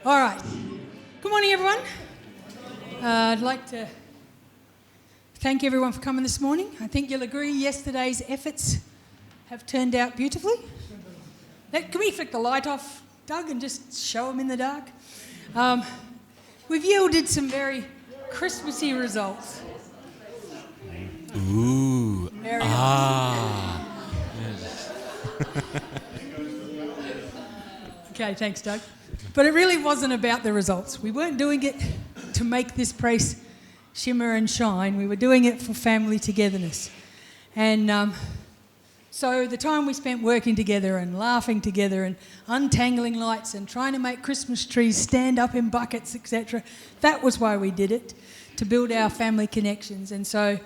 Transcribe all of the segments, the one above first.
All right. Good morning, everyone. I'd like to thank everyone for coming this morning. I think you'll agree yesterday's efforts have turned out beautifully. Can we flick the light off, Doug, and just show them in the dark? We've yielded some very Christmassy results. Ooh. Very Yes. Okay, thanks, Doug. But it really wasn't about the results. We weren't doing it to make this place shimmer and shine. We were doing it for family togetherness. And so the time we spent working together and laughing together and untangling lights and trying to make Christmas trees stand up in buckets, etc., that was why we did it, to build our family connections. And so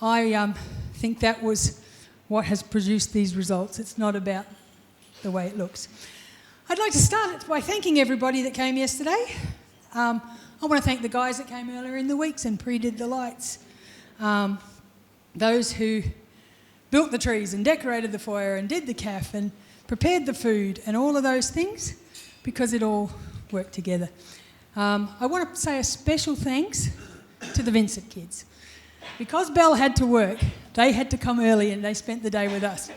I think that was what has produced these results. It's not about the way it looks. I'd like to start by thanking everybody that came yesterday. I want to thank the guys that came earlier in the weeks and pre-did the lights. Those who built the trees and decorated the foyer and did the cafe and prepared the food and all of those things, because it all worked together. I want to say a special thanks to the Vincent kids. Because Belle had to work, they had to come early and they spent the day with us.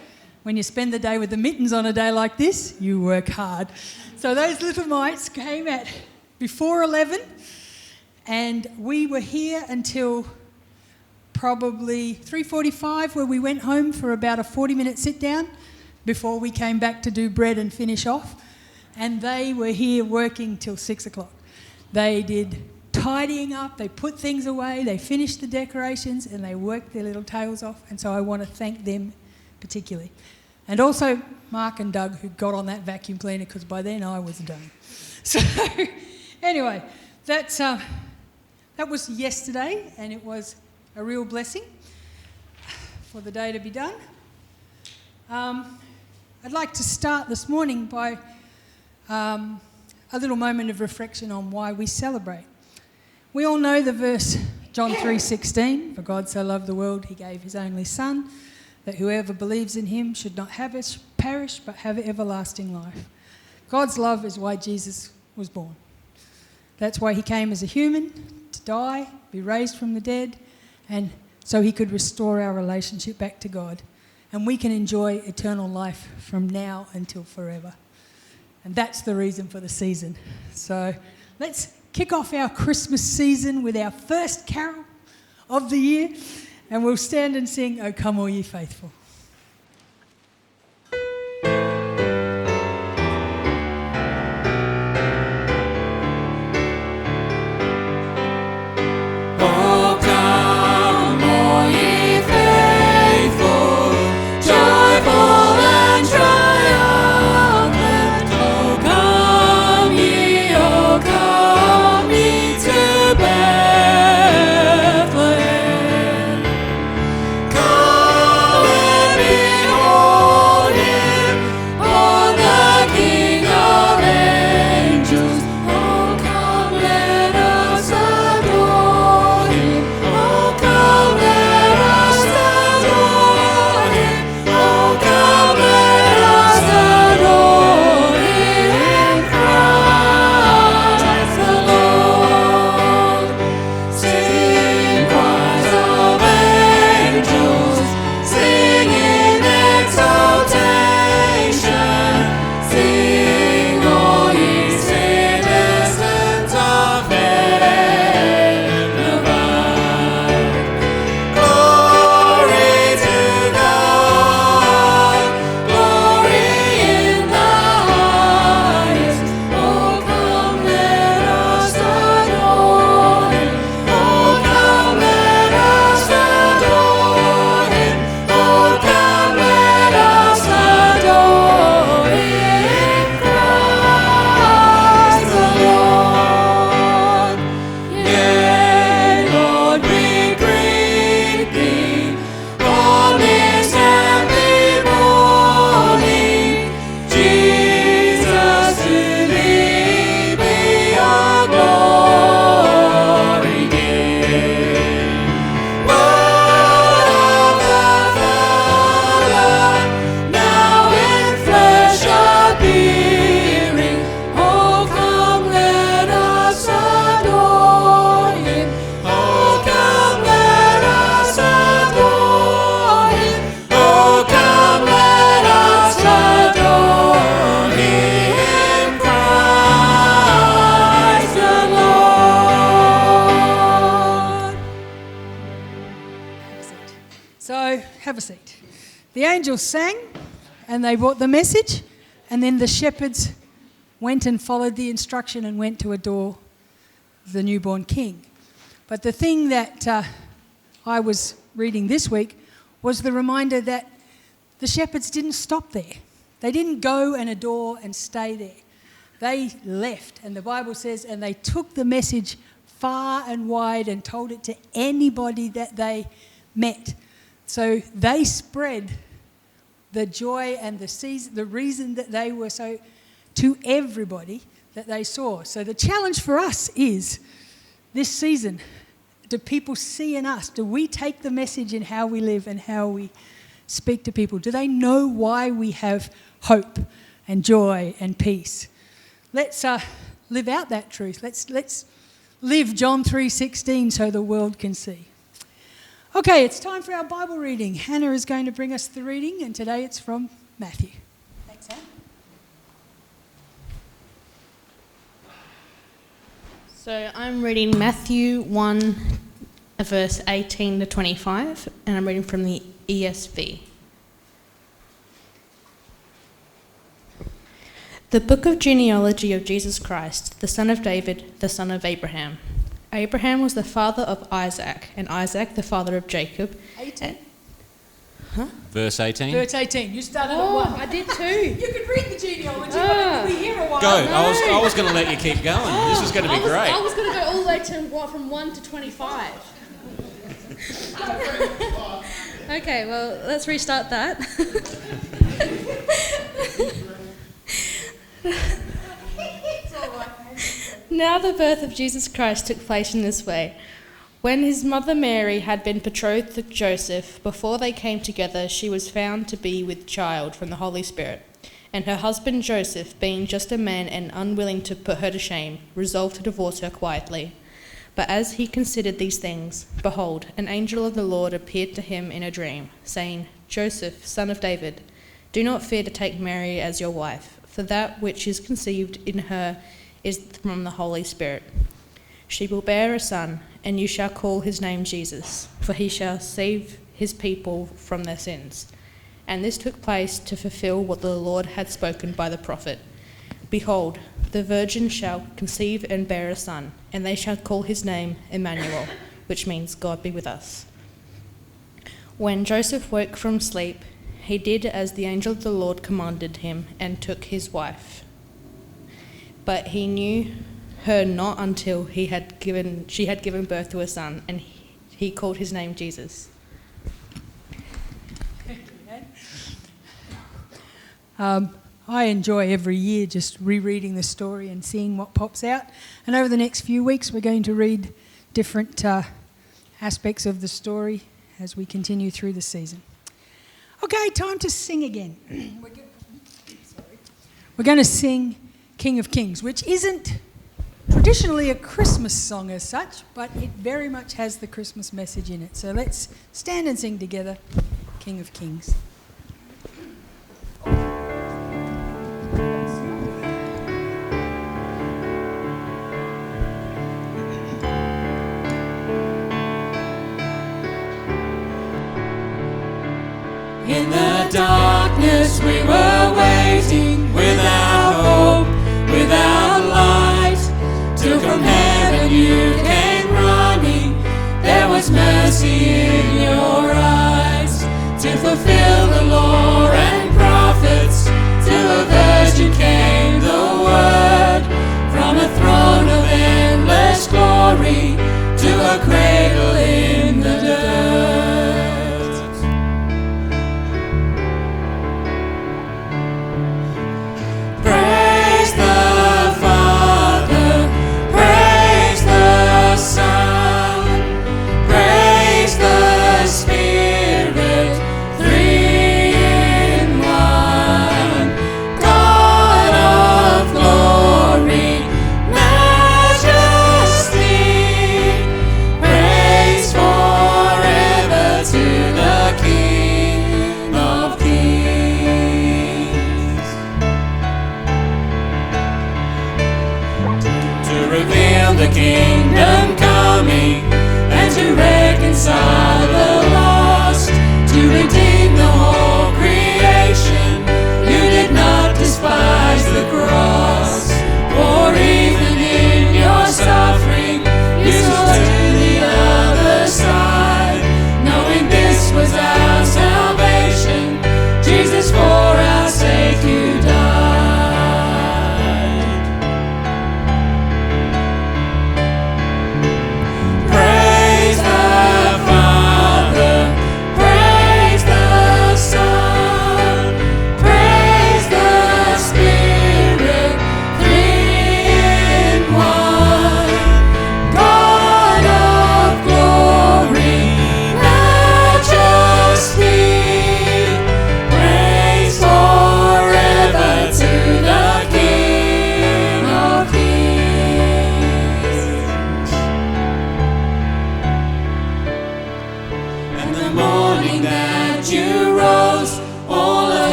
When you spend the day with the mittens on a day like this, you work hard. So those little mites came at before 11, and we were here until probably 3:45, where we went home for about a 40-minute sit-down before we came back to do bread and finish off. And they were here working till 6 o'clock. They did tidying up, they put things away, they finished the decorations, and they worked their little tails off. And so I want to thank them particularly. And also Mark and Doug, who got on that vacuum cleaner, because by then I was done. So anyway, that was yesterday, and it was a real blessing for the day to be done. I'd like to start this morning by a little moment of reflection on why we celebrate. We all know the verse, John 3:16, "For God so loved the world, he gave his only Son, that whoever believes in him should not perish but have everlasting life." God's love is why Jesus was born. That's why he came as a human, to die, be raised from the dead, and so he could restore our relationship back to God. And we can enjoy eternal life from now until forever. And that's the reason for the season. So let's kick off our Christmas season with our first carol of the year. And we'll stand and sing, "O Come All Ye Faithful." Come a seat. The angels sang and they brought the message, and then the shepherds went and followed the instruction and went to adore the newborn king. But the thing that I was reading this week was the reminder that the shepherds didn't stop there. They didn't go and adore and stay there. They left, and the Bible says, and they took the message far and wide and told it to anybody that they met. So they spread the joy and the reason that they were so, to everybody that they saw. So the challenge for us is, this season, do people see in us? Do we take the message in how we live and how we speak to people? Do they know why we have hope and joy and peace? Let's live out that truth. Let's live John 3:16 so the world can see. Okay, it's time for our Bible reading. Hannah is going to bring us the reading, and today it's from Matthew. Thanks, Hannah. So I'm reading Matthew 1, verse 18 to 25, and I'm reading from the ESV. The book of genealogy of Jesus Christ, the son of David, the son of Abraham. Abraham was the father of Isaac, and Isaac the father of Jacob. 18? Verse 18. Verse 18. You started at 1. I did too. You could read the genealogy, but we here a while. Go. I was going to let you keep going. This was going to be great. I was going to go all the way to from 1 to 25. Okay, well, let's restart that. Now the birth of Jesus Christ took place in this way. When his mother Mary had been betrothed to Joseph, before they came together, she was found to be with child from the Holy Spirit. And her husband Joseph, being just a man and unwilling to put her to shame, resolved to divorce her quietly. But as he considered these things, behold, an angel of the Lord appeared to him in a dream, saying, Joseph, son of David, do not fear to take Mary as your wife, for that which is conceived in her is from the Holy Spirit. She will bear a son, and you shall call his name Jesus, for he shall save his people from their sins. And this took place to fulfill what the Lord had spoken by the prophet. Behold, the virgin shall conceive and bear a son, and they shall call his name Emmanuel, which means God be with us. When Joseph woke from sleep, he did as the angel of the Lord commanded him, and took his wife. But he knew her not until she had given birth to a son, and he called his name Jesus. I enjoy every year just rereading the story and seeing what pops out. And over the next few weeks, we're going to read different aspects of the story as we continue through the season. Okay, time to sing again. We're going to sing King of Kings, which isn't traditionally a Christmas song as such, but it very much has the Christmas message in it. So let's stand and sing together, King of Kings. In the darkness we were waiting, without hope, without light, till from heaven you came running. There was mercy in your eyes, to fulfill the law and prophets. Till a virgin came the word, from a throne of endless glory to a cradle in the dirt. Spirit, three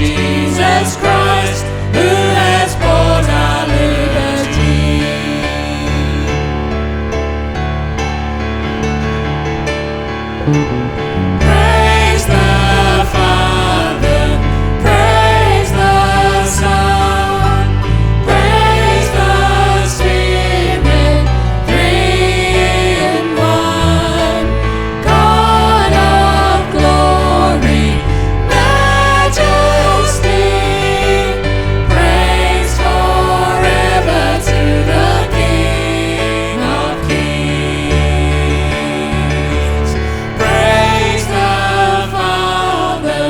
Jesus Christ, who has bought our liberty. Praise the Father, praise the Son, praise the Spirit, three in one. God of glory, majesty, praise forever to the King of Kings. Praise the Father,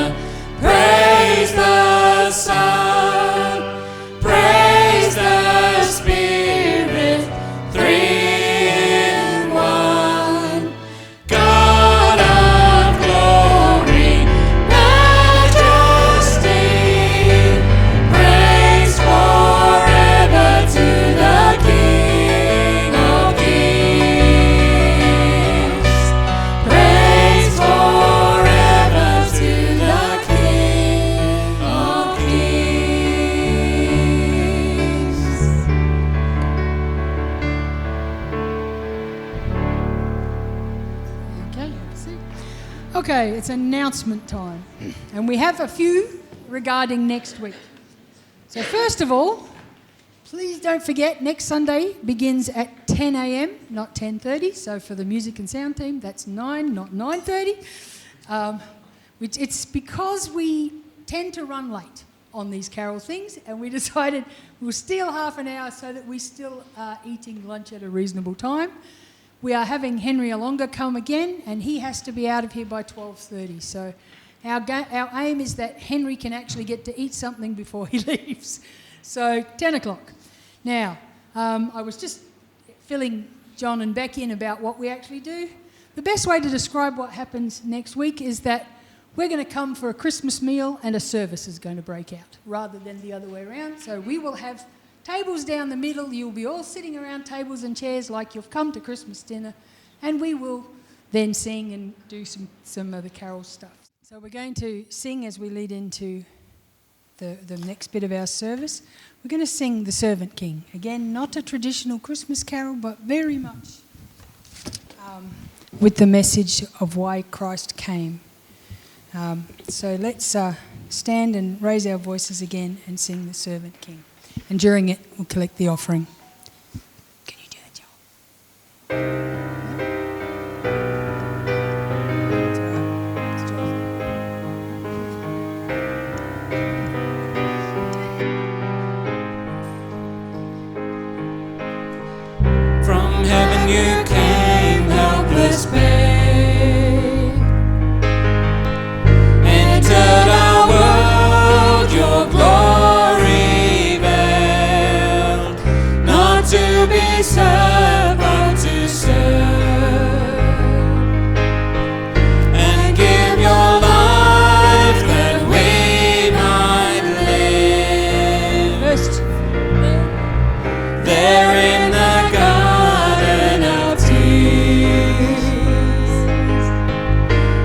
praise the Son, praise the Spirit, three in one. God of glory, majesty, praise forever to the King of Kings. Praise forever to the King of Kings. Okay, have a seat. Okay, it's announcement time. And we have a few regarding next week. So first of all, please don't forget, next Sunday begins at 10 a.m, not 10:30. So for the music and sound team, that's 9, not 9:30. It's because we tend to run late on these carol things, and we decided we'll steal half an hour so that we still are eating lunch at a reasonable time. We are having Henry Alonga come again, and he has to be out of here by 12:30. So our aim is that Henry can actually get to eat something before he leaves. So 10 o'clock. Now, I was just filling John and Beck in about what we actually do. The best way to describe what happens next week is that we're going to come for a Christmas meal and a service is going to break out, rather than the other way around. So we will have tables down the middle. You'll be all sitting around tables and chairs like you've come to Christmas dinner, and we will then sing and do some of the carol stuff. So we're going to sing as we lead into the next bit of our service. We're going to sing The Servant King. Again, not a traditional Christmas carol, but very much with the message of why Christ came. So let's stand and raise our voices again and sing The Servant King. And during it, we'll collect the offering. Can you do that, Joel? From heaven you came, helpless babe, entered our world, your glory veiled, not to be served, but to serve, and give your life that we might live. First, There in the garden of tears,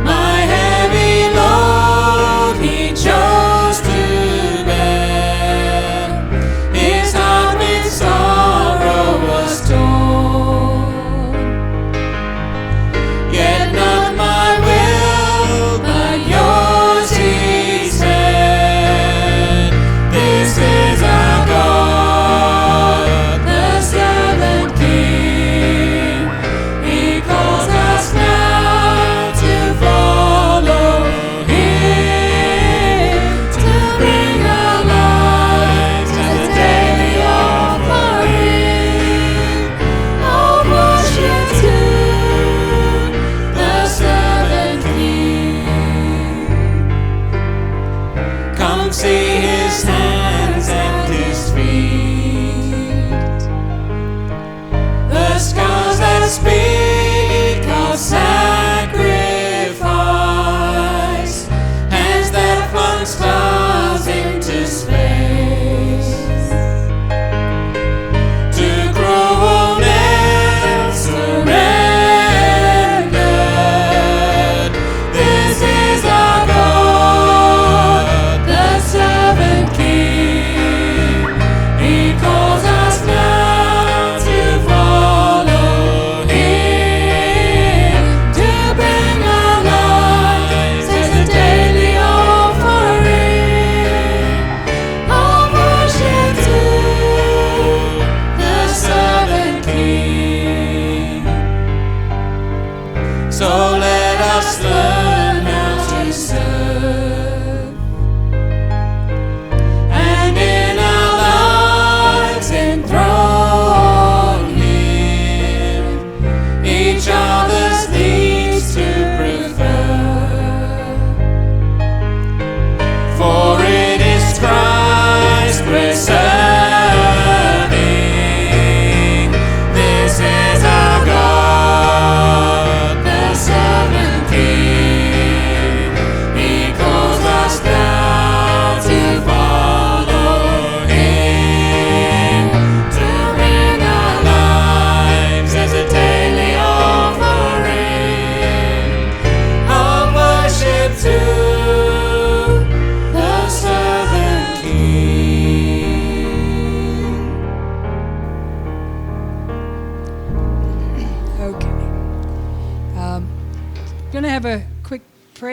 my heavy load he chose to bear. His heart with sorrow was torn, yet not my will, but yours, he said. This is our God, the servant King. He calls us now to follow Him, to bring our lives as a daily offering of worship to the servant King. Come see His hands and His feet, the scars that speak of sacrifice, hands that flung stars into space, to cruel nails surrendered. This is our God, the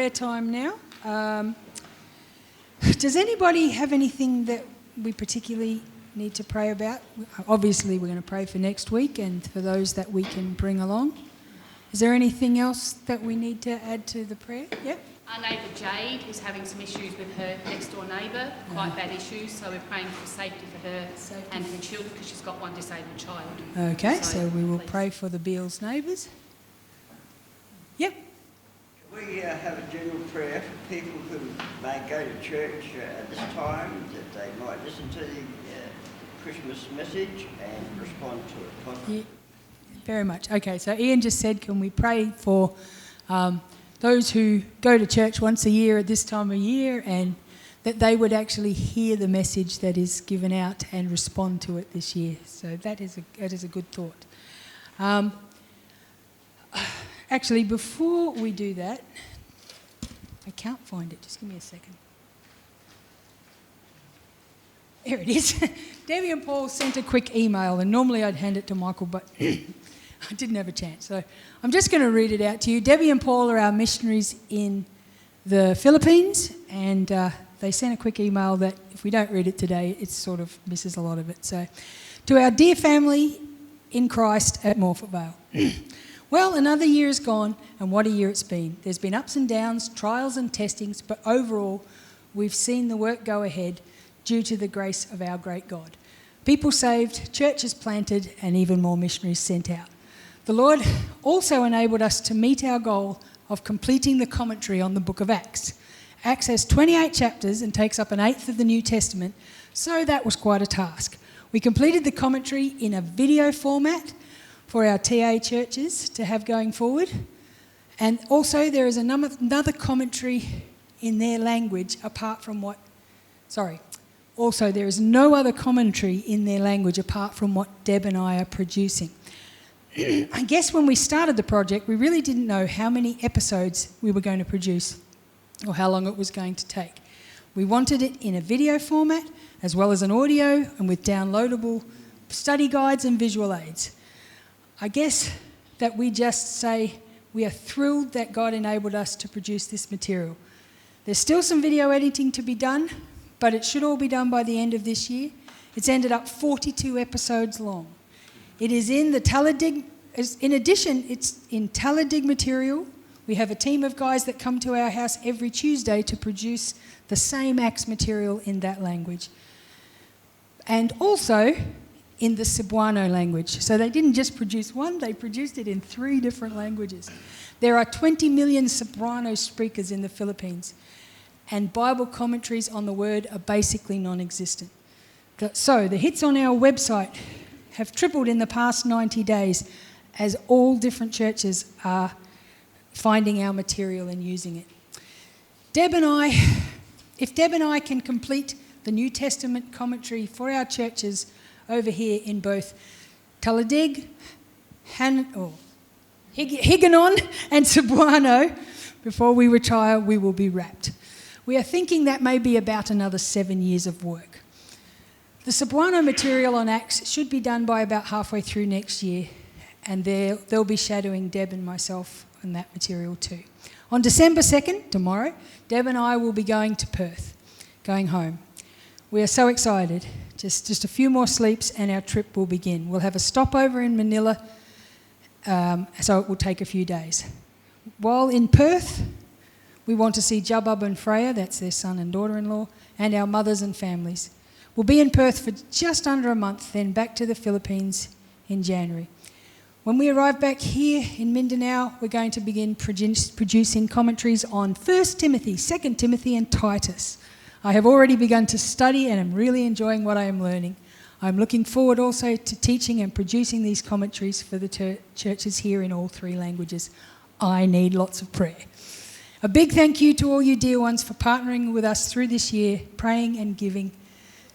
prayer time now. Does anybody have anything that we particularly need to pray about? Obviously, we're going to pray for next week and for those that we can bring along. Is there anything else that we need to add to the prayer? Yep. Our neighbour Jade is having some issues with her next door neighbour, quite bad issues, so we're praying for safety for her and her children because she's got one disabled child. Okay, so we will please pray for the Beals neighbours. Yep. Can we have a general prayer for people who may go to church at this time, that they might listen to the Christmas message and respond to it? Yeah, very much. Okay, so Ian just said, can we pray for those who go to church once a year at this time of year, and that they would actually hear the message that is given out and respond to it this year. So that is a good thought. Actually, before we do that, I can't find it. Just give me a second. Here it is. Debbie and Paul sent a quick email, and normally I'd hand it to Michael, but I didn't have a chance. So I'm just going to read it out to you. Debbie and Paul are our missionaries in the Philippines, and they sent a quick email that if we don't read it today, it sort of misses a lot of it. So, to our dear family in Christ at Morfett Vale. Well, another year is gone, and what a year it's been. There's been ups and downs, trials and testings, but overall, we've seen the work go ahead due to the grace of our great God. People saved, churches planted, and even more missionaries sent out. The Lord also enabled us to meet our goal of completing the commentary on the book of Acts. Acts has 28 chapters and takes up an eighth of the New Testament, so that was quite a task. We completed the commentary in a video format for our TA churches to have going forward, and also there is another commentary in their language apart from what... Also, there is no other commentary in their language apart from what Deb and I are producing. I guess when we started the project, we really didn't know how many episodes we were going to produce or how long it was going to take. We wanted it in a video format as well as an audio and with downloadable study guides and visual aids. I guess that we just say we are thrilled that God enabled us to produce this material. There's still some video editing to be done, but it should all be done by the end of this year. It's ended up 42 episodes long. It is in the Taladig. In addition, it's in Taladig material. We have a team of guys that come to our house every Tuesday to produce the same Acts material in that language. And also in the Cebuano language. So they didn't just produce one, they produced it in 3 different languages. There are 20 million Cebuano speakers in the Philippines, and Bible commentaries on the word are basically non-existent. So the hits on our website have tripled in the past 90 days as all different churches are finding our material and using it. If Deb and I can complete the New Testament commentary for our churches over here in both Taladig, Higanon and Cebuano before we retire, we will be wrapped. We are thinking that may be about another 7 years of work. The Cebuano material on Acts should be done by about halfway through next year, and they'll be shadowing Deb and myself on that material too. On December 2nd, tomorrow, Deb and I will be going to Perth, going home. We are so excited. Just a few more sleeps and our trip will begin. We'll have a stopover in Manila, so it will take a few days. While in Perth, we want to see Jabab and Freya, that's their son and daughter-in-law, and our mothers and families. We'll be in Perth for just under a month, then back to the Philippines in January. When we arrive back here in Mindanao, we're going to begin producing commentaries on 1 Timothy, 2 Timothy and Titus. I have already begun to study and am really enjoying what I am learning. I'm looking forward also to teaching and producing these commentaries for the churches here in all 3 languages. I need lots of prayer. A big thank you to all you dear ones for partnering with us through this year, praying and giving.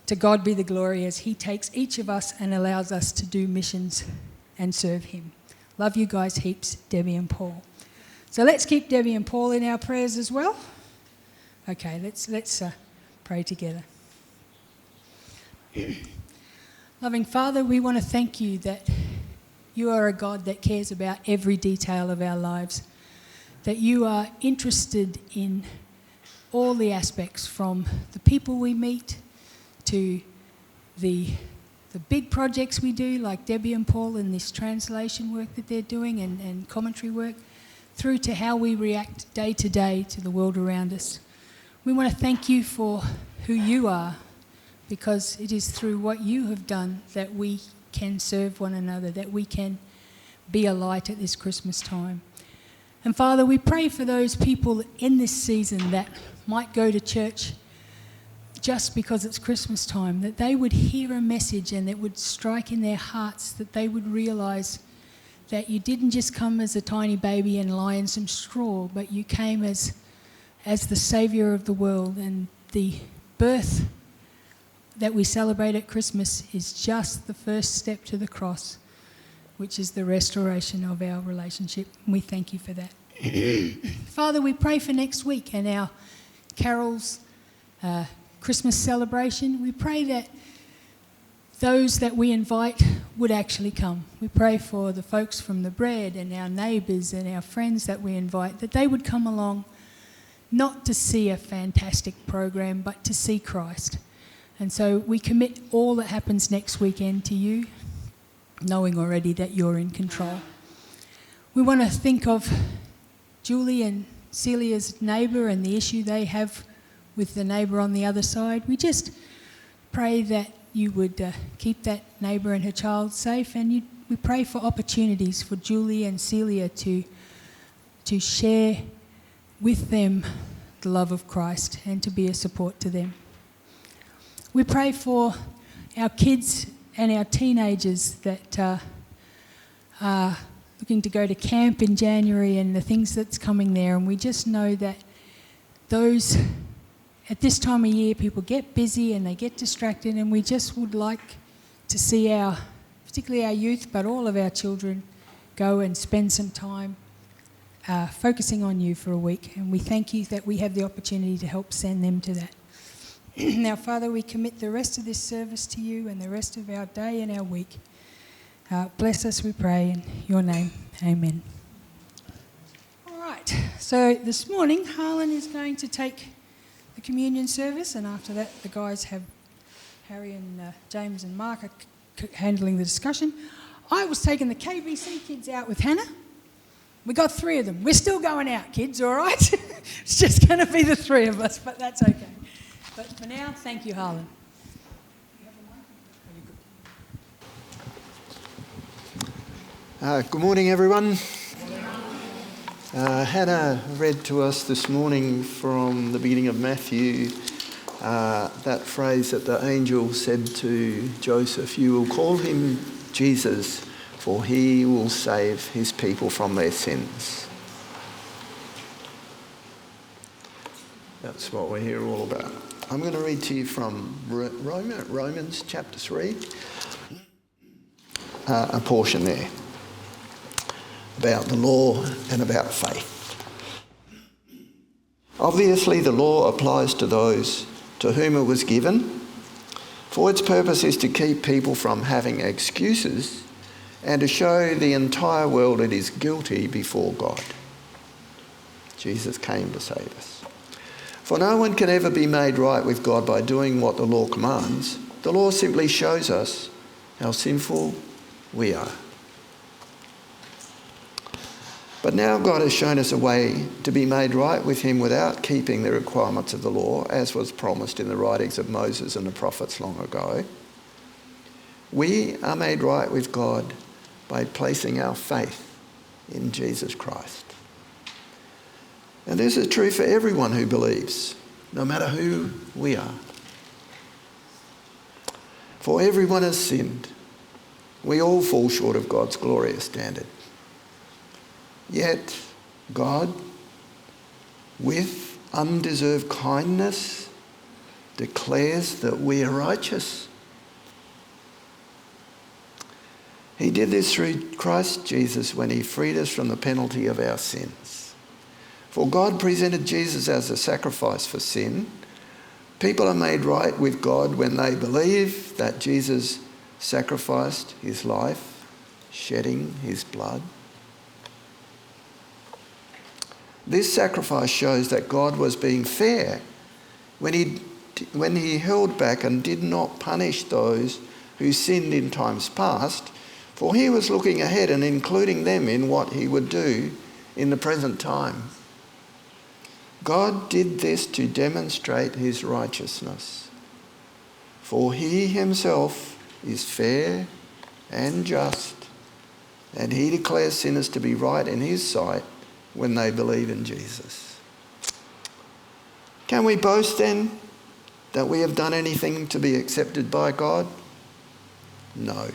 To God be the glory as He takes each of us and allows us to do missions and serve Him. Love you guys heaps, Debbie and Paul. So let's keep Debbie and Paul in our prayers as well. Okay, let's pray together. Loving Father, we want to thank you that you are a God that cares about every detail of our lives. that you are interested in all the aspects, from the people we meet to the big projects we do, like Debbie and Paul and this translation work that they're doing and commentary work, through to how we react day to day to the world around us. We want to thank you for who you are, because it is through what you have done that we can serve one another, that we can be a light at this Christmas time. And Father, we pray for those people in this season that might go to church just because it's Christmas time, that they would hear a message and it would strike in their hearts, that they would realise that you didn't just come as a tiny baby and lie in some straw, but you came as the saviour of the world. And the birth that we celebrate at Christmas is just the first step to the cross, which is the restoration of our relationship. And we thank you for that. Father, we pray for next week and our carols, Christmas celebration. We pray that those that we invite would actually come. We pray for the folks from the bread and our neighbours and our friends that we invite, that they would come along not to see a fantastic program, but to see Christ. And so we commit all that happens next weekend to you, knowing already that you're in control. We want to think of Julie and Celia's neighbour and the issue they have with the neighbour on the other side. We just pray that you would keep that neighbour and her child safe, and we pray for opportunities for Julie and Celia to share with them the love of Christ and to be a support to them. We pray for our kids and our teenagers that are looking to go to camp in January and the things that's coming there. And we just know that those, at this time of year, people get busy and they get distracted, and we just would like to see particularly our youth, but all of our children, go and spend some time focusing on you for a week. And we thank you that we have the opportunity to help send them to that. Now, Father, we commit the rest of this service to you and the rest of our day and our week. Bless us, we pray, in your name. Amen. All right, so this morning, Harlan is going to take the communion service, and after that, the guys have Harry and James and Mark are handling the discussion. I was taking the KBC kids out with Hannah. We got 3 of them. We're still going out, kids, all right? It's just going to be the 3 of us, but that's okay. But for now, thank you, Harlan. Good morning, everyone. Hannah read to us this morning from the beginning of Matthew that phrase that the angel said to Joseph, "You will call him Jesus, for he will save his people from their sins." That's what we're here all about. I'm going to read to you from Romans chapter 3, a portion there about the law and about faith. Obviously, the law applies to those to whom it was given, for its purpose is to keep people from having excuses and to show the entire world it is guilty before God. Jesus came to save us. For no one can ever be made right with God by doing what the law commands. The law simply shows us how sinful we are. But now God has shown us a way to be made right with him without keeping the requirements of the law, as was promised in the writings of Moses and the prophets long ago. We are made right with God by placing our faith in Jesus Christ. And this is true for everyone who believes, no matter who we are. For everyone has sinned. We all fall short of God's glorious standard. Yet God, with undeserved kindness, declares that we are righteous. He did this through Christ Jesus when he freed us from the penalty of our sins. For God presented Jesus as a sacrifice for sin. People are made right with God when they believe that Jesus sacrificed his life, shedding his blood. This sacrifice shows that God was being fair when he held back and did not punish those who sinned in times past, for he was looking ahead and including them in what he would do in the present time. God did this to demonstrate his righteousness, for he himself is fair and just, and he declares sinners to be right in his sight when they believe in Jesus. Can we boast then that we have done anything to be accepted by God? No,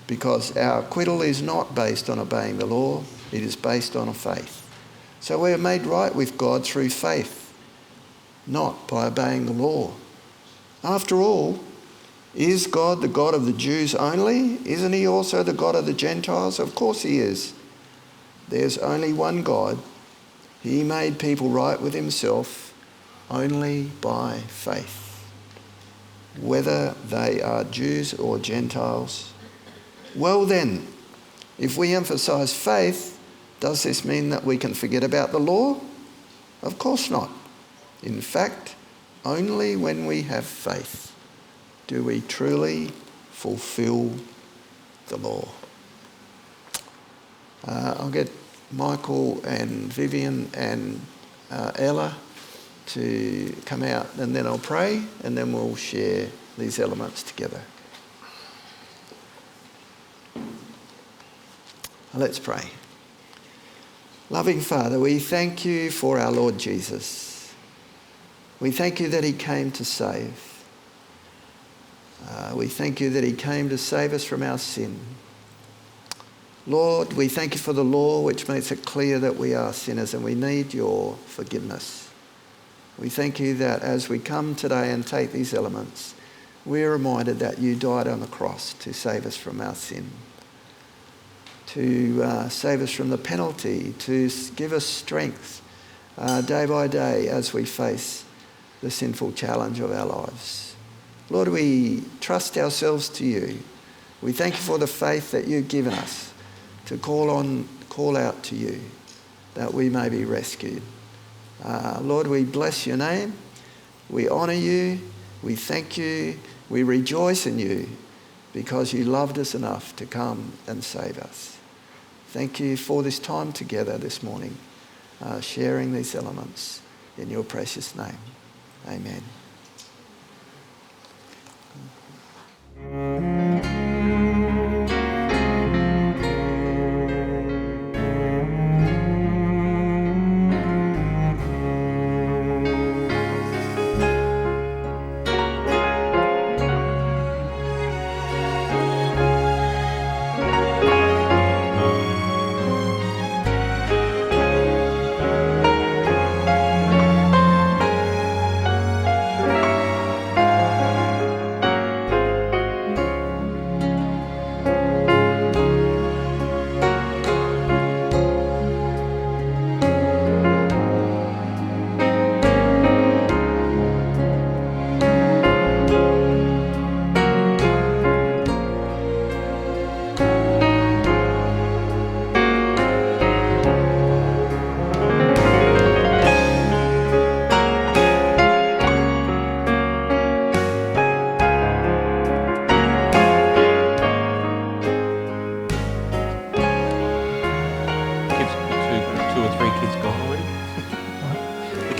because our acquittal is not based on obeying the law, it is based on a faith. So we are made right with God through faith, not by obeying the law. After all, is God the God of the Jews only? Isn't he also the God of the Gentiles? Of course he is. There's only one God. He made people right with himself only by faith, whether they are Jews or Gentiles. Well then, if we emphasise faith, does this mean that we can forget about the law? Of course not. In fact, only when we have faith do we truly fulfil the law. I'll get Michael and Vivian and Ella to come out, and then I'll pray, and then we'll share these elements together. Let's pray. Loving Father, we thank you for our Lord Jesus. We thank you that he came to save. We thank you that he came to save us from our sin. Lord, we thank you for the law which makes it clear that we are sinners and we need your forgiveness. We thank you that as we come today and take these elements, we're reminded that you died on the cross to save us from our sin, to save us from the penalty, to give us strength day by day as we face the sinful challenge of our lives. Lord, we trust ourselves to you. We thank you for the faith that you've given us to call out to you, that we may be rescued. Lord, we bless your name. We honour you. We thank you. We rejoice in you because you loved us enough to come and save us. Thank you for this time together this morning, sharing these elements in your precious name. Amen.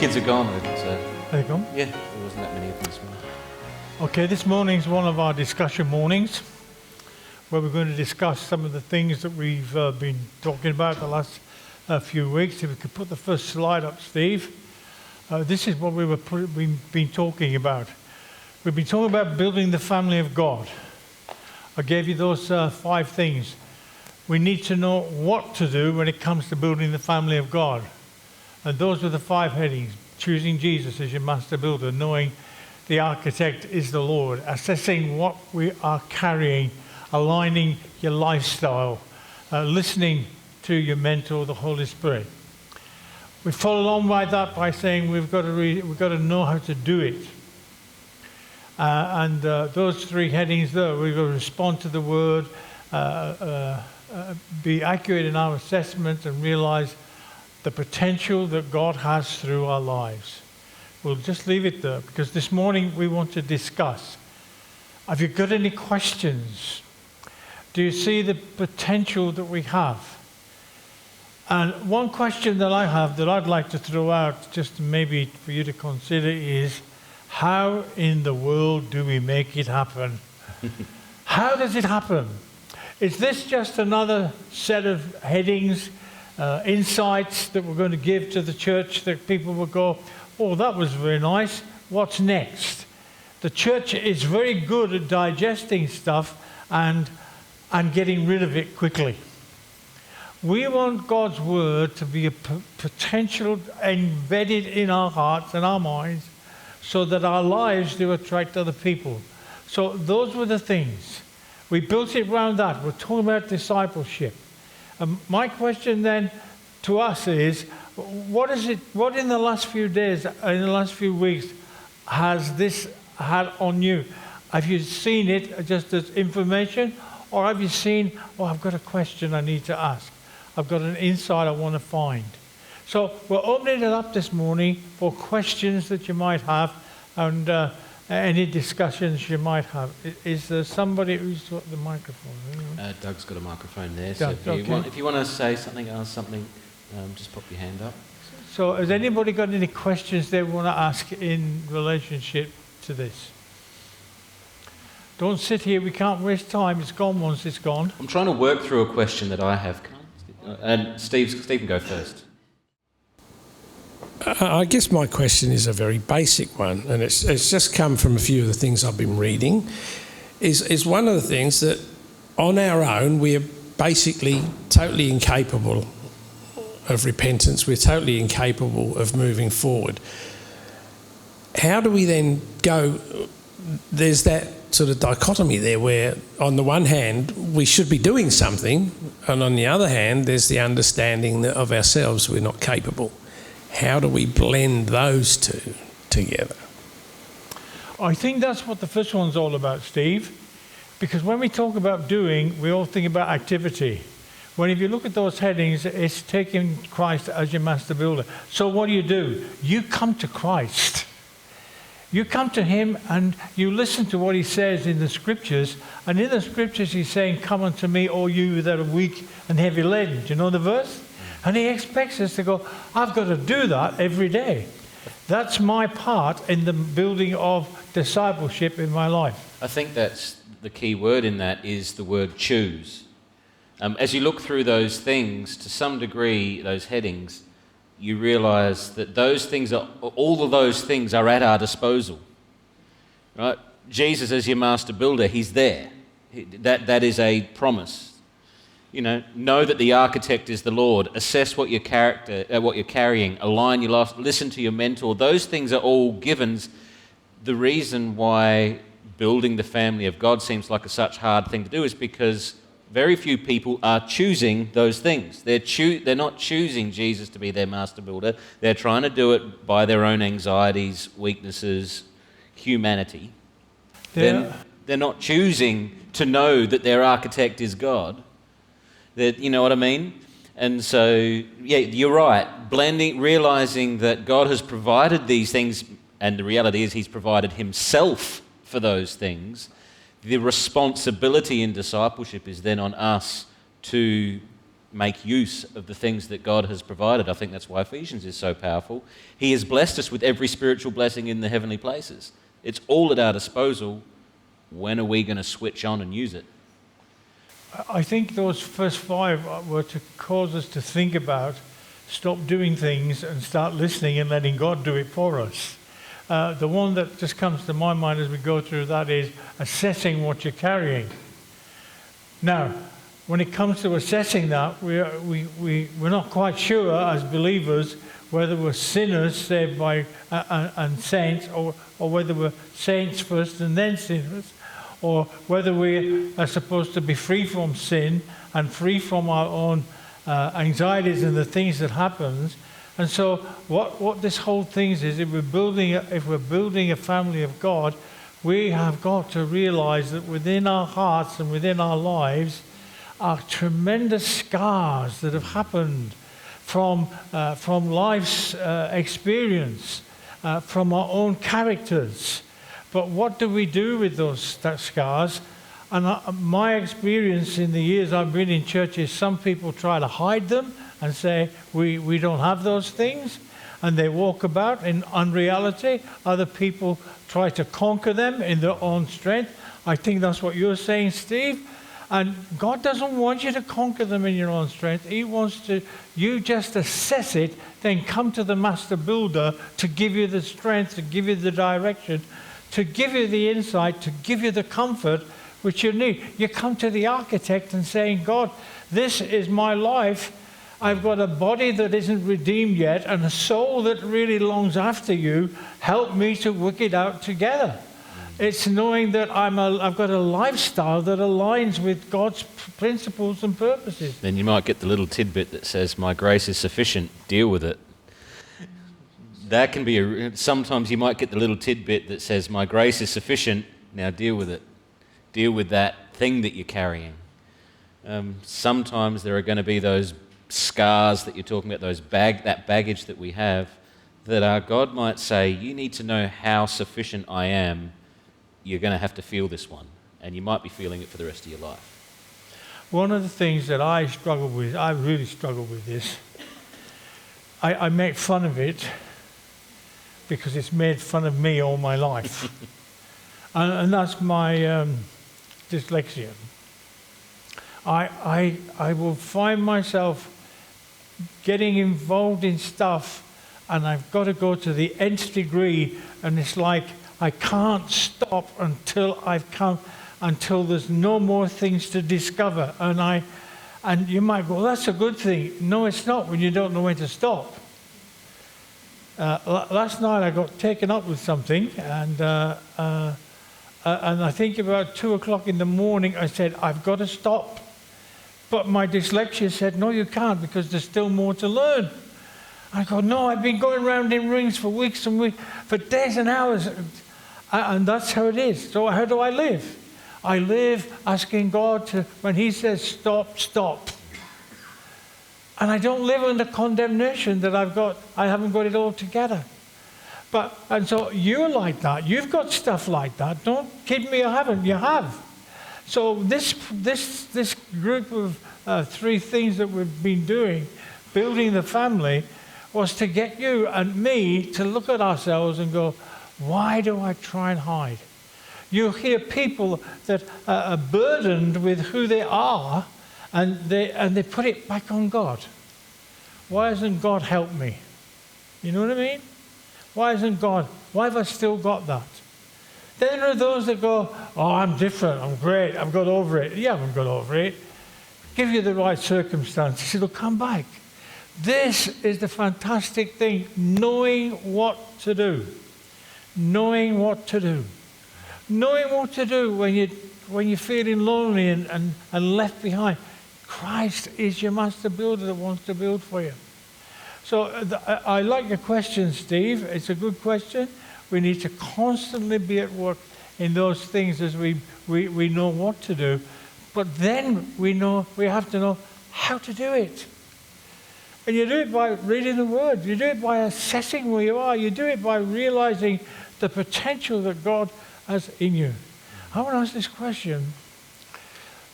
Kids are gone. They're gone? Yeah, there wasn't that many of them this morning. Okay, this morning's one of our discussion mornings where we're going to discuss some of the things that we've been talking about the last few weeks. If we could put the first slide up, Steve. This is what we've been talking about. We've been talking about building the family of God. I gave you those 5 things. We need to know what to do when it comes to building the family of God. And those were the 5 headings: choosing Jesus as your master builder, knowing the architect is the Lord, assessing what we are carrying, aligning your lifestyle, listening to your mentor, the Holy Spirit. We followed on by that by saying we've got to know how to do it. And those 3 headings there, we've got to respond to the word, be accurate in our assessment, and realize the potential that God has through our lives. We'll just leave it there because this morning we want to discuss. Have you got any questions? Do you see the potential that we have? And one question that I have that I'd like to throw out, just maybe for you to consider, is how in the world do we make it happen? How does it happen? Is this just another set of headings, insights that we're going to give to the church that people will go, oh, that was very nice, what's next? The church is very good at digesting stuff and getting rid of it quickly. We want God's word to be a potential embedded in our hearts and our minds so that our lives do attract other people. So those were the things. We built it around that. We're talking about discipleship. My question then to us is, what in the last few days, in the last few weeks, has this had on you? Have you seen it just as information? Or have you seen, oh, I've got a question I need to ask. I've got an insight I want to find. So we're opening it up this morning for questions that you might have and any discussions you might have. Is there somebody who's got the microphone? Doug's got a microphone there. Doug, So if you want to say something, ask something, just pop your hand up. So has anybody got any questions they want to ask in relationship to this? Don't sit here. We can't waste time. It's gone once it's gone. I'm trying to work through a question that I have. And Steve can go first. I guess my question is a very basic one, and it's just come from a few of the things I've been reading. Is one of the things that on our own we're basically totally incapable of repentance. We're totally incapable of moving forward. How do we then go? There's that sort of dichotomy there where on the one hand we should be doing something, and on the other hand there's the understanding that of ourselves we're not capable. How do we blend those two together? I think that's what the first one's all about, Steve. Because when we talk about doing, we all think about activity. When if you look at those headings, it's taking Christ as your master builder. So what do? You come to Christ. You come to him and you listen to what he says in the scriptures. And in the scriptures he's saying, come unto me, all you that are weak and heavy laden. Do you know the verse? And he expects us to go, I've got to do that every day. That's my part in the building of discipleship in my life. I think that's the key word in that is the word choose. As you look through those things, to some degree, those headings, you realise that all of those things are at our disposal. Right? Jesus as your master builder, he's there. That is a promise. Know that the architect is the Lord. Assess what you're carrying. Align your life. Listen to your mentor. Those things are all givens. The reason why building the family of God seems like a such hard thing to do is because very few people are choosing those things. They're not choosing Jesus to be their master builder. They're trying to do it by their own anxieties, weaknesses, humanity. They're not choosing to know that their architect is God. You know what I mean? And so, yeah, you're right. Realizing that God has provided these things, and the reality is he's provided himself for those things. The responsibility in discipleship is then on us to make use of the things that God has provided. I think that's why Ephesians is so powerful. He has blessed us with every spiritual blessing in the heavenly places. It's all at our disposal. When are we going to switch on and use it? I think those first 5 were to cause us to think about, stop doing things and start listening and letting God do it for us. The one that just comes to my mind as we go through that is assessing what you're carrying. Now, when it comes to assessing that, we're not quite sure as believers whether we're sinners saved by and saints, or whether we're saints first and then sinners, or whether we are supposed to be free from sin and free from our own anxieties and the things that happens. And so what this whole thing is if we're building a family of God, we have got to realize that within our hearts and within our lives are tremendous scars that have happened from life's experience, from our own characters. But what do we do with those scars? And my experience in the years I've been in church is some people try to hide them and say, we don't have those things. And they walk about in unreality. Other people try to conquer them in their own strength. I think that's what you're saying, Steve. And God doesn't want you to conquer them in your own strength. He wants you just assess it, then come to the master builder to give you the strength, to give you the direction, to give you the insight, to give you the comfort which you need. You come to the architect and saying, God, this is my life. I've got a body that isn't redeemed yet and a soul that really longs after you. Help me to work it out together. It's knowing that I've got a lifestyle that aligns with God's principles and purposes. Then you might get the little tidbit that says, my grace is sufficient, deal with it. That can be, sometimes you might get the little tidbit that says, my grace is sufficient, now deal with it. Deal with that thing that you're carrying. Sometimes there are going to be those scars that you're talking about, that baggage that we have, that God might say, you need to know how sufficient I am. You're going to have to feel this one, and you might be feeling it for the rest of your life. One of the things that I struggle with, I really struggle with this, I make fun of it because it's made fun of me all my life. and that's my dyslexia. I will find myself getting involved in stuff, and I've got to go to the nth degree, and it's like I can't stop until there's no more things to discover. And you might go, that's a good thing. No, it's not when you don't know when to stop. Last night I got taken up with something, and I think about 2 o'clock in the morning I said, I've got to stop. But my dyslexia said, no, you can't, because there's still more to learn. I go, no, I've been going around in rings for weeks and weeks, for days and hours. And that's how it is. So how do I live? I live asking God to, when He says stop, stop. And I don't live under condemnation that I haven't got it all together. And so you're like that. You've got stuff like that. Don't kid me, I haven't. You have. So this group of 3 things that we've been doing, building the family, was to get you and me to look at ourselves and go, why do I try and hide? You hear people that are burdened with who they are, and they put it back on God. Why hasn't God helped me? You know what I mean? Why have I still got that? Then there are those that go, oh, I'm different, I'm great, I've got over it. You haven't got over it. Give you the right circumstances, it'll come back. This is the fantastic thing, knowing what to do. Knowing what to do. Knowing what to do when you're feeling lonely and left behind. Christ is your master builder that wants to build for you. So I like your question, Steve. It's a good question. We need to constantly be at work in those things as we know what to do. But then we have to know how to do it. And you do it by reading the Word. You do it by assessing where you are. You do it by realizing the potential that God has in you. I want to ask this question.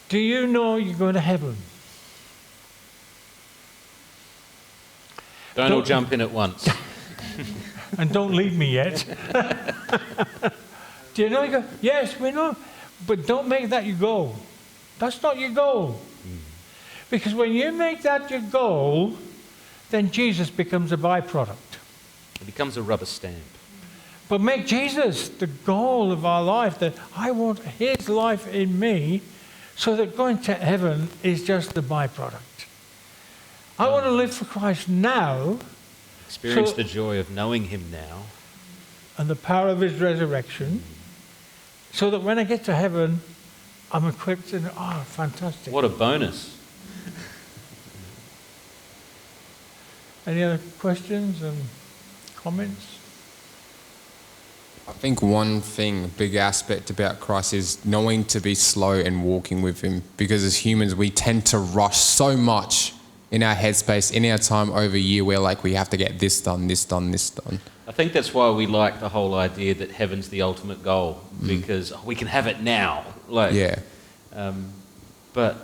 Do you know you're going to heaven? Don't all jump in at once. And don't leave me yet. Do you know you go, yes, we know. But don't make that your goal. That's not your goal. Because when you make that your goal, then Jesus becomes a byproduct. It becomes a rubber stamp. But make Jesus the goal of our life, that I want His life in me, so that going to heaven is just the byproduct. I want to live for Christ now. Experience the joy of knowing Him now. And the power of His resurrection, so that when I get to heaven, I'm equipped and, fantastic. What a bonus. Any other questions and comments? I think one thing, a big aspect about Christ is knowing to be slow and walking with Him. Because as humans, we tend to rush so much in our headspace, in our time over a year, we're like, we have to get this done, this done, this done. I think that's why we like the whole idea that heaven's the ultimate goal, because we can have it now. But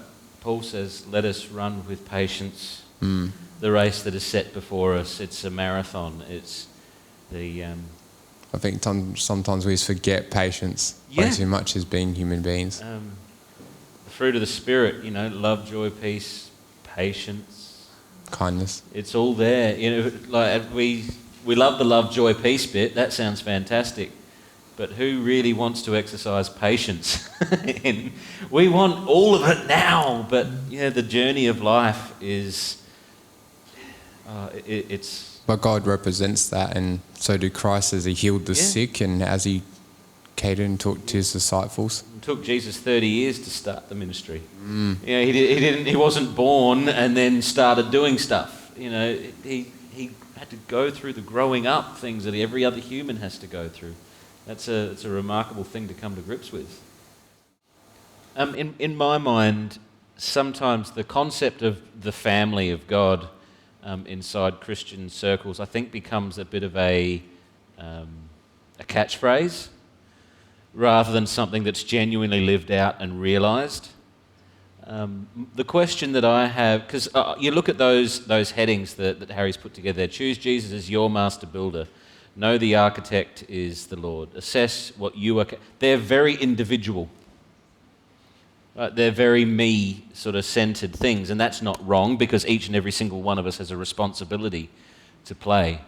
Paul says, let us run with patience the race that is set before us. It's a marathon. It's the... I think sometimes we forget patience way too much as being human beings. The fruit of the Spirit, love, joy, peace, patience, kindness. It's all there. We love the love, joy, peace bit. That sounds fantastic. But who really wants to exercise patience? We want all of it now. But the journey of life is it's. But God represents that, and so did Christ as he healed the sick and as he catered and talked to his disciples. It took Jesus 30 years to start the ministry. He wasn't born and then started doing stuff. He had to go through the growing up things that every other human has to go through. It's a remarkable thing to come to grips with. In my mind, sometimes the concept of the family of God inside Christian circles, I think, becomes a bit of a catchphrase rather than something that's genuinely lived out and realised. The question that I have, because you look at those headings that Harry's put together there: choose Jesus as your master builder, know the architect is the Lord, assess what you are. They're very individual. They're very me sort of centered things, and that's not wrong, because each and every single one of us has a responsibility to play.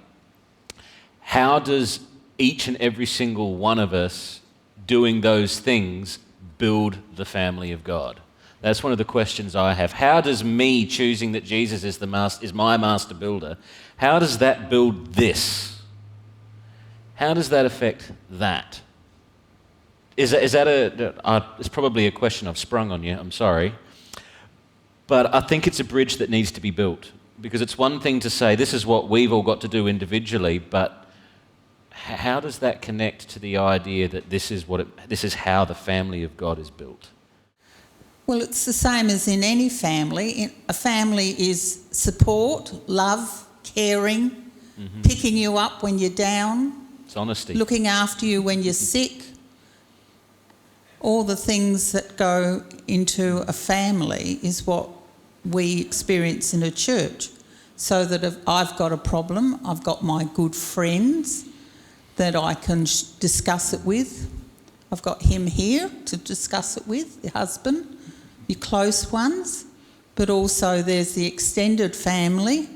How does each and every single one of us doing those things build the family of God? That's one of the questions I have. How does me choosing that Jesus is my master builder, how does that build this? How does that affect that? Is that it's probably a question I've sprung on you, I'm sorry. But I think it's a bridge that needs to be built, because it's one thing to say this is what we've all got to do individually, but how does that connect to the idea that this is how the family of God is built? Well, it's the same as in any family. A family is support, love, caring, picking you up when you're down. It's honesty. Looking after you when you're sick. All the things that go into a family is what we experience in a church. So that if I've got a problem, I've got my good friends that I can discuss it with. I've got him here to discuss it with, your husband, your close ones. But also there's the extended family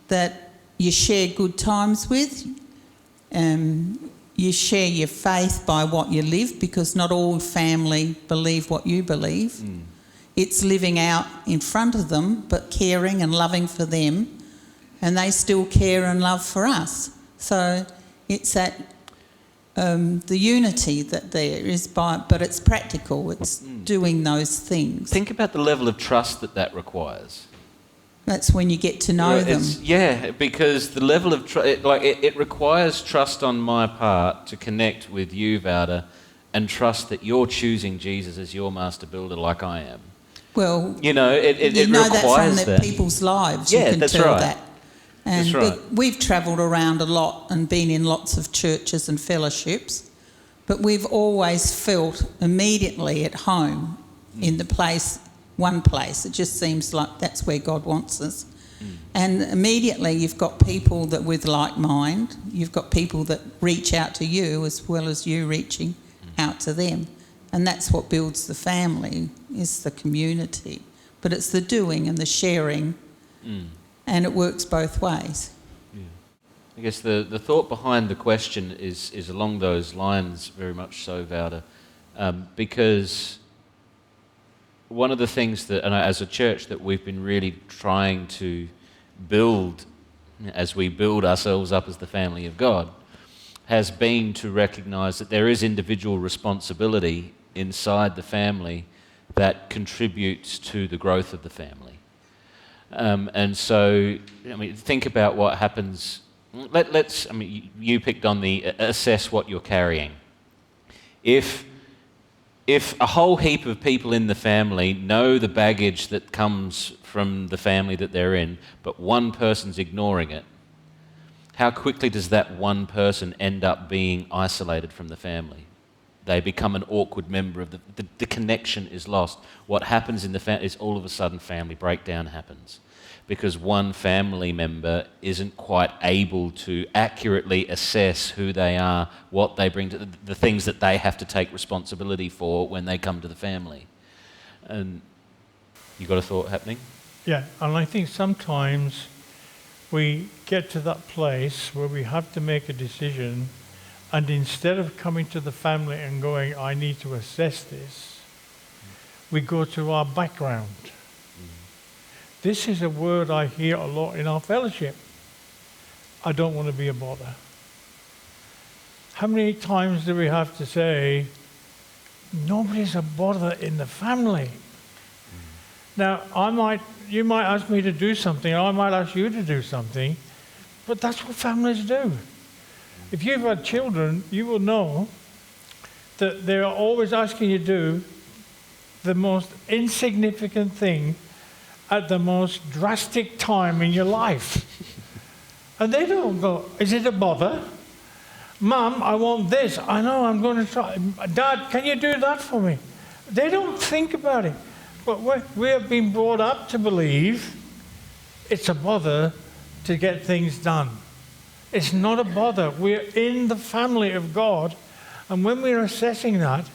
that you share good times with. You share your faith by what you live, because not all family believe what you believe. It's living out in front of them, but caring and loving for them, and they still care and love for us. So it's that the unity that there is, but it's practical. It's doing those things. Think about the level of trust that requires. That's when you get to know them. Because the level of trust, it requires trust on my part to connect with you, Vauda, and trust that you're choosing Jesus as your master builder like I am. Well, it requires that from people's lives. Yeah, you can that's tell right. that. And that's right. We've travelled around a lot and been in lots of churches and fellowships, but we've always felt immediately at home in the place. One place. It just seems like that's where God wants us. And immediately you've got people that with like mind, you've got people that reach out to you as well as you reaching out to them. And that's what builds the family, is the community. But it's the doing and the sharing, and it works both ways. Yeah. I guess the thought behind the question is along those lines, very much so, Vauda, because one of the things that, and as a church, that we've been really trying to build as we build ourselves up as the family of God has been to recognise that there is individual responsibility inside the family that contributes to the growth of the family. And so, think about what happens. You picked on the assess what you're carrying. If if a whole heap of people in the family know the baggage that comes from the family that they're in, but one person's ignoring it, how quickly does that one person end up being isolated from the family? They become an awkward member of the connection is lost. What happens in the family is all of a sudden family breakdown happens because one family member isn't quite able to accurately assess who they are, what they bring to the things that they have to take responsibility for when they come to the family. And you got a thought happening? Yeah, and I think sometimes we get to that place where we have to make a decision, and instead of coming to the family and going, I need to assess this, we go to our background. This is a word I hear a lot in our fellowship. I don't want to be a bother. How many times do we have to say, nobody's a bother in the family? Now, you might ask me to do something, or I might ask you to do something, but that's what families do. If you've had children, you will know that they are always asking you to do the most insignificant thing at the most drastic time in your life. And they don't go, is it a bother? Mum, I want this. I know, I'm going to try. Dad, can you do that for me? They don't think about it. But we have been brought up to believe it's a bother to get things done. It's not a bother. We're in the family of God. And when we're assessing that,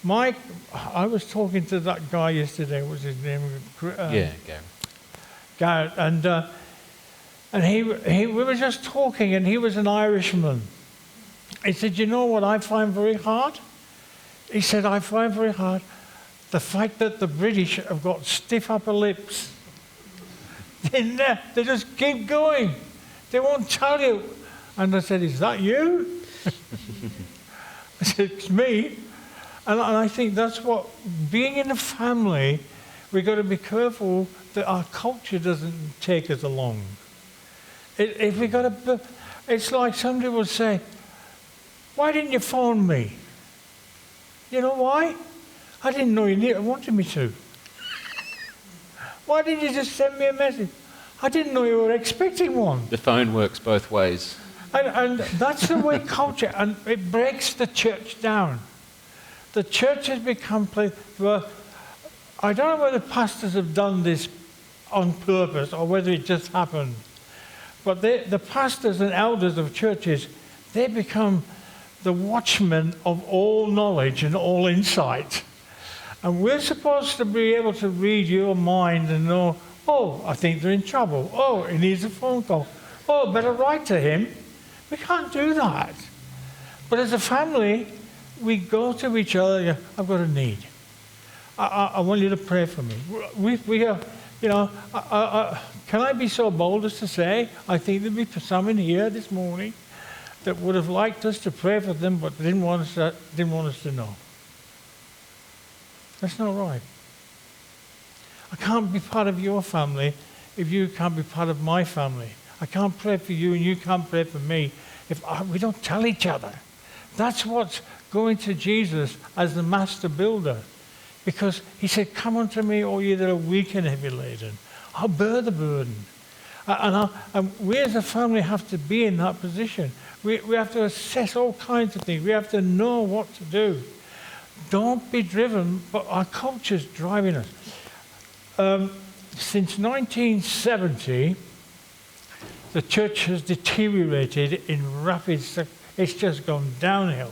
I was talking to that guy yesterday. What's his name? Gary. Garrett. And we were just talking, and he was an Irishman. He said, you know what I find very hard? He said, I find very hard the fact that the British have got stiff upper lips. They just keep going. They won't tell you. And I said, is that you? I said, it's me. And I think that's what, being in a family, we've got to be careful that our culture doesn't take us along. It's like somebody will say, why didn't you phone me? You know why? I didn't know you wanted me to. Why didn't you just send me a message? I didn't know you were expecting one. The phone works both ways. And that's the way culture, and it breaks the church down. The church has become where, I don't know whether pastors have done this on purpose or whether it just happened, but the pastors and elders of churches, they become the watchmen of all knowledge and all insight. And we're supposed to be able to read your mind and know, oh, I think they're in trouble. Oh, he needs a phone call. Oh, better write to him. We can't do that. But as a family, we go to each other, I've got a need. I want you to pray for me. We are, can I be so bold as to say, I think there'd be some in here this morning that would have liked us to pray for them, but didn't want us to know. That's not right. I can't be part of your family if you can't be part of my family. I can't pray for you and you can't pray for me if we don't tell each other. That's what's going to Jesus as the master builder. Because he said, come unto me, all ye that are weak and heavy laden. I'll bear the burden. And we as a family have to be in that position. We have to assess all kinds of things. We have to know what to do. Don't be driven, but our culture's driving us. Since 1970, the church has deteriorated in rapid succession. It's just gone downhill.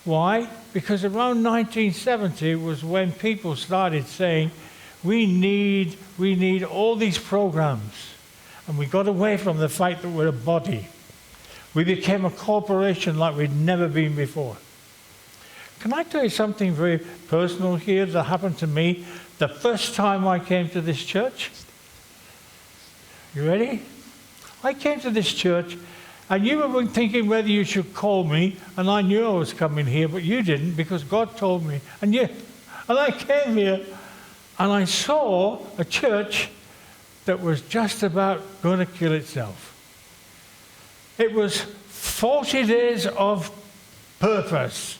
Why? Because around 1970 was when people started saying, we need all these programs. And we got away from the fact that we're a body. We became a corporation like we'd never been before. Can I tell you something very personal here that happened to me the first time I came to this church? You ready? I came to this church, and you were thinking whether you should call me, and I knew I was coming here, but you didn't because God told me. And I came here, and I saw a church that was just about going to kill itself. It was 40 days of purpose.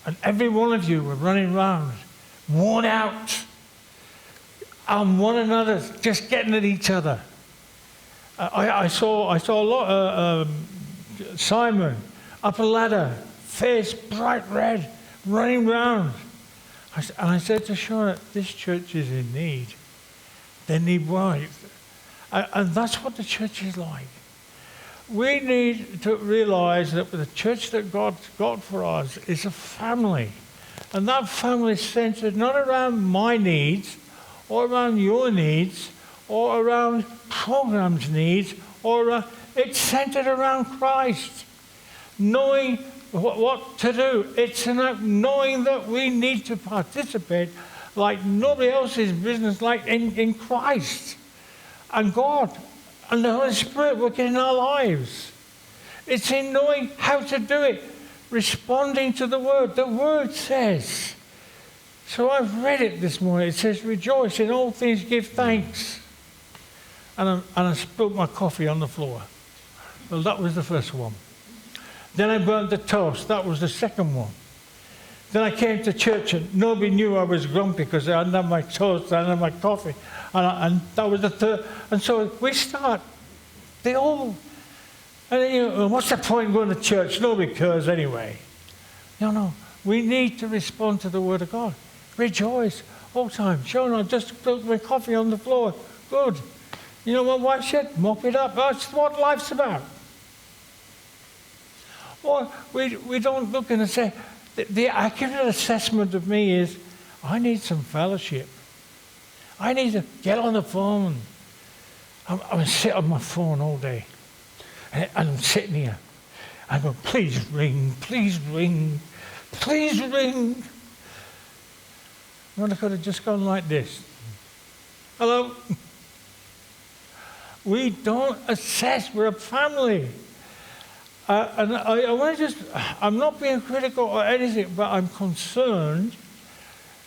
And every one of you were running around, worn out, on one another, just getting at each other. I saw a lot. Simon up a ladder, face bright red, running round. And I said to Shauna, this church is in need. They need wives. And that's what the church is like. We need to realize that the church that God's got for us is a family. And that family is centered not around my needs, or around your needs, or around programs' needs, it's centered around Christ. Knowing what to do. It's about knowing that we need to participate like nobody else's business, like in Christ and God and the Holy Spirit working in our lives. It's in knowing how to do it, responding to the Word. The Word says. So I've read it this morning. It says, rejoice in all things, give thanks. And I spilled my coffee on the floor. Well, that was the first one. Then I burnt the toast. That was the second one. Then I came to church and nobody knew I was grumpy because I hadn't had my toast, I hadn't had my coffee. And that was the third. And so we start. They all. And you know, what's the point in going to church? Nobody cares anyway. No. We need to respond to the Word of God. Rejoice all time. Shona, I just spilled my coffee on the floor. Good. You know what wife said? Mop it up. That's what life's about. Or we don't look and say, the accurate assessment of me is, I need some fellowship. I need to get on the phone. I'm sit on my phone all day. And I'm sitting here. I go, please ring, please ring, please ring. Well, I could have just gone like this. Hello? We don't assess. We're a family. And I want to I'm not being critical or anything, but I'm concerned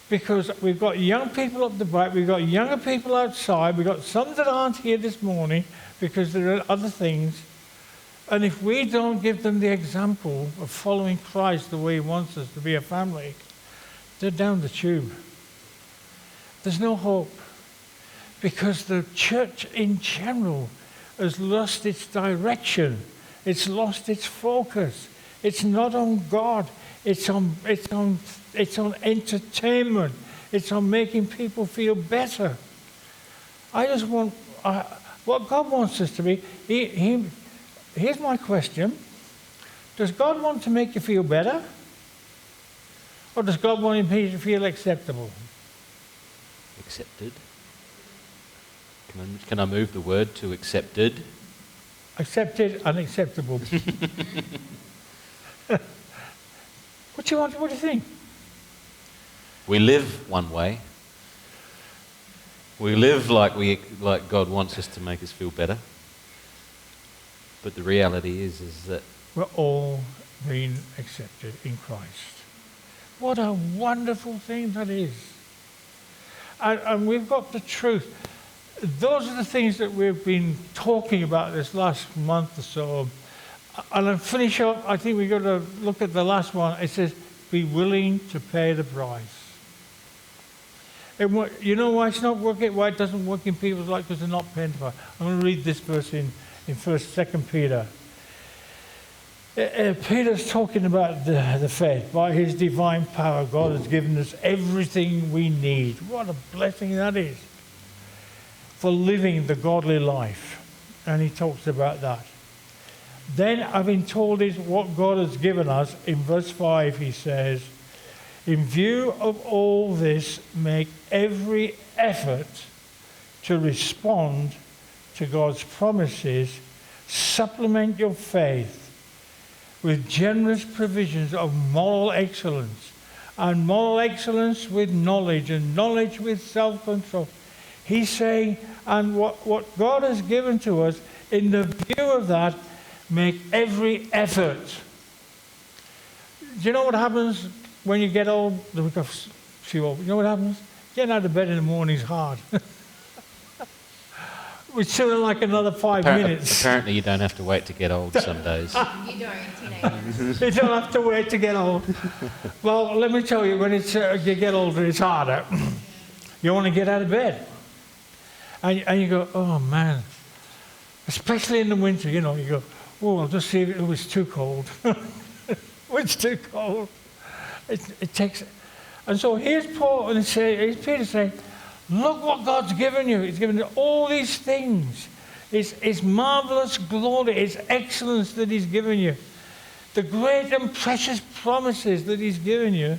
because we've got young people up the back, we've got younger people outside, we've got some that aren't here this morning because there are other things. And if we don't give them the example of following Christ the way He wants us to be a family, they're down the tube. There's no hope. Because the church in general has lost its direction. It's lost its focus. It's not on God. It's on entertainment. It's on making people feel better. I just want what God wants us to be. Here's my question. Does God want to make you feel better? Or does God want you to feel acceptable? Accepted. Can I move the word to accepted? Accepted and acceptable. What do you think? We live one way. We live like God wants us to make us feel better. But the reality is that we're all being accepted in Christ. What a wonderful thing that is. And we've got the truth. Those are the things that we've been talking about this last month or so. And I'll finish up. I think we've got to look at the last one. It says, be willing to pay the price. And you know why it's not working? Why it doesn't work in people's lives? Because they're not paying the price. I'm going to read this verse in 2 Peter. Peter's talking about the faith. By His divine power, God has given us everything we need. What a blessing that is for living the godly life. And he talks about that. Then, having told us what God has given us, in verse 5 he says, in view of all this, make every effort to respond to God's promises, supplement your faith with generous provisions of moral excellence, and moral excellence with knowledge, and knowledge with self-control. He's saying, and what God has given to us, in the view of that, make every effort. Do you know what happens when you get old? You know what happens? Getting out of bed in the morning is hard. It's sort of like another 5 minutes. Apparently you don't have to wait to get old some days. You don't, teenagers. You don't have to wait to get old. Well, let me tell you, when you get older, it's harder. You want to get out of bed. And you go, oh man. Especially in the winter, you know, you go, oh, I'll just see if it was too cold. It's too cold. It takes... And so here's Paul, and here's Peter saying, look what God's given you. He's given you all these things. It's marvelous glory, it's excellence that He's given you. The great and precious promises that He's given you.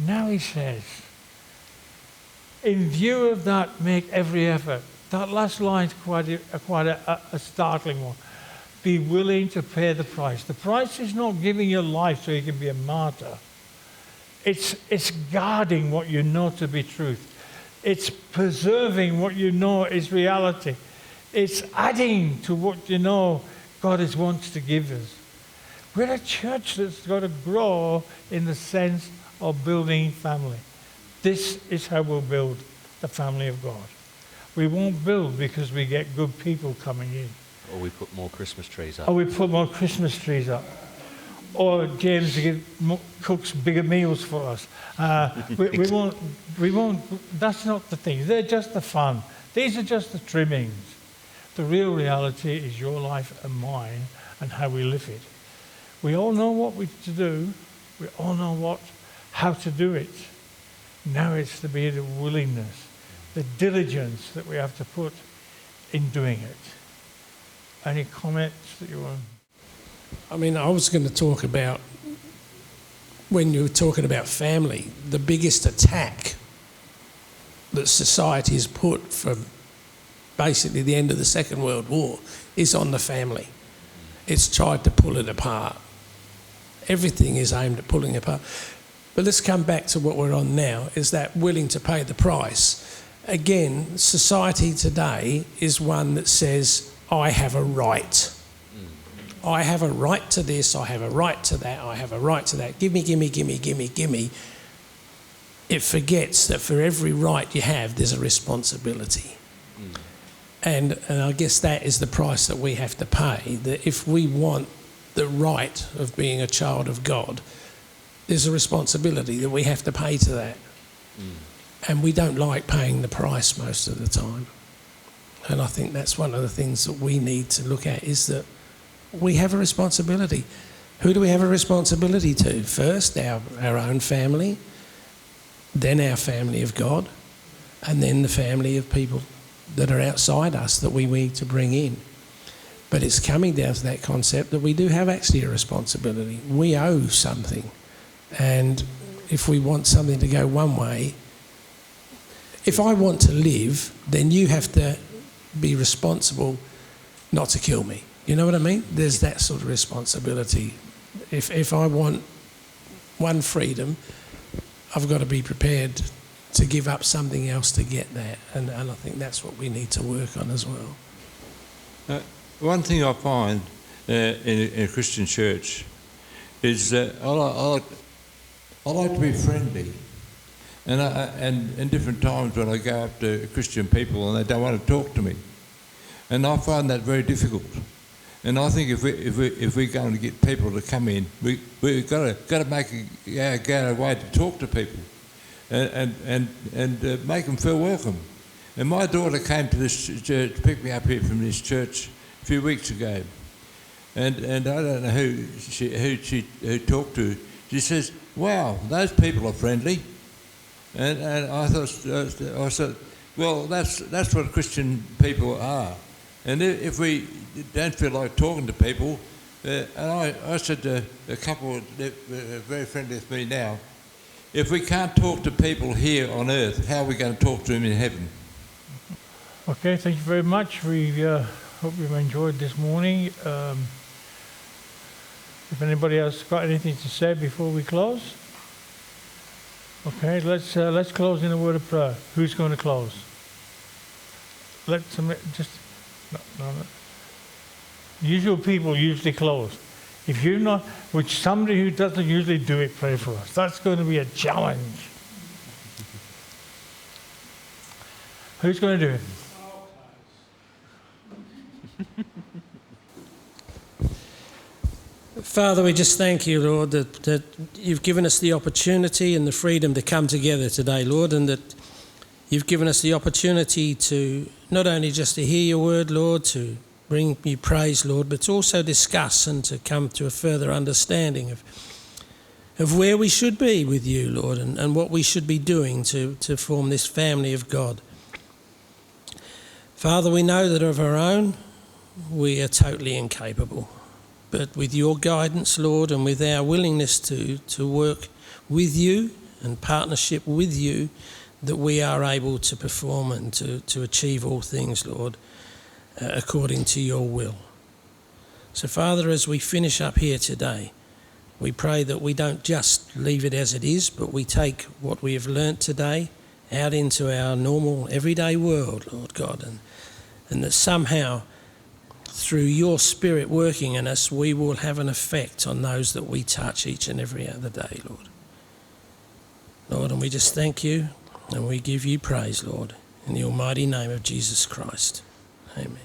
Now He says, in view of that, make every effort. That last line's quite a startling one. Be willing to pay the price. The price is not giving your life so you can be a martyr. It's guarding what you know to be truth. It's preserving what you know is reality. It's adding to what you know God wants to give us. We're a church that's got to grow in the sense of building family. This is how we'll build the family of God. We won't build because we get good people coming in. Or we put more Christmas trees up. Or we put more Christmas trees up. Or James cooks bigger meals for us. We won't, that's not the thing. They're just the fun. These are just the trimmings. The real reality is your life and mine and how we live it. We all know what we're to do. We all know how to do it. Now it's to be the willingness, the diligence that we have to put in doing it. Any comments that you want? I mean, I was going to talk about, when you were talking about family, the biggest attack that society has put from basically the end of the Second World War is on the family. It's tried to pull it apart. Everything is aimed at pulling it apart. But let's come back to what we're on now, is that willing to pay the price. Again, society today is one that says, I have a right. I have a right to this, I have a right to that, I have a right to that. Give me, give me, give me, give me, give me. It forgets that for every right you have, there's a responsibility. And I guess that is the price that we have to pay, that if we want the right of being a child of God, there's a responsibility that we have to pay to that. And we don't like paying the price most of the time. And I think that's one of the things that we need to look at, is that we have a responsibility. Who do we have a responsibility to? First, our own family, then our family of God, and then the family of people that are outside us that we need to bring in. But it's coming down to that concept that we do have actually a responsibility. We owe something. And if we want something to go one way, if I want to live, then you have to be responsible not to kill me. You know what I mean? There's that sort of responsibility. If I want one freedom, I've got to be prepared to give up something else to get that. And I think that's what we need to work on as well. One thing I find in a Christian church is that I like to be friendly. And in different times when I go up to Christian people and they don't want to talk to me. And I find that very difficult. And I think if we're going to get people to come in, we've got to make a way to talk to people, and make them feel welcome. And my daughter came to this church, picked me up here from this church a few weeks ago, and I don't know who she talked to. She says, "Wow, those people are friendly," and I thought, well, that's what Christian people are. And if we don't feel like talking to people, and I said to a couple that are very friendly with me now, if we can't talk to people here on earth, how are we going to talk to them in heaven? Okay, thank you very much. We hope you've enjoyed this morning. If anybody else got anything to say before we close? Okay, let's close in a word of prayer. Who's going to close? Let somebody just... No. Usual people usually close. If you're not, which somebody who doesn't usually do it, pray for us. That's going to be a challenge. Who's going to do it? Father, we just thank you, Lord, that you've given us the opportunity and the freedom to come together today, Lord, and that you've given us the opportunity to not only just to hear your word, Lord, to bring you praise, Lord, but to also discuss and to come to a further understanding of where we should be with you, Lord, and what we should be doing to form this family of God. Father, we know that of our own, we are totally incapable. But with your guidance, Lord, and with our willingness to work with you and partnership with you, that we are able to perform and to achieve all things, Lord, according to your will. So, Father, as we finish up here today, we pray that we don't just leave it as it is, but we take what we have learnt today out into our normal, everyday world, Lord God, and that somehow, through your Spirit working in us, we will have an effect on those that we touch each and every other day, Lord. Lord, and we just thank you and we give you praise, Lord, in the almighty name of Jesus Christ. Amen.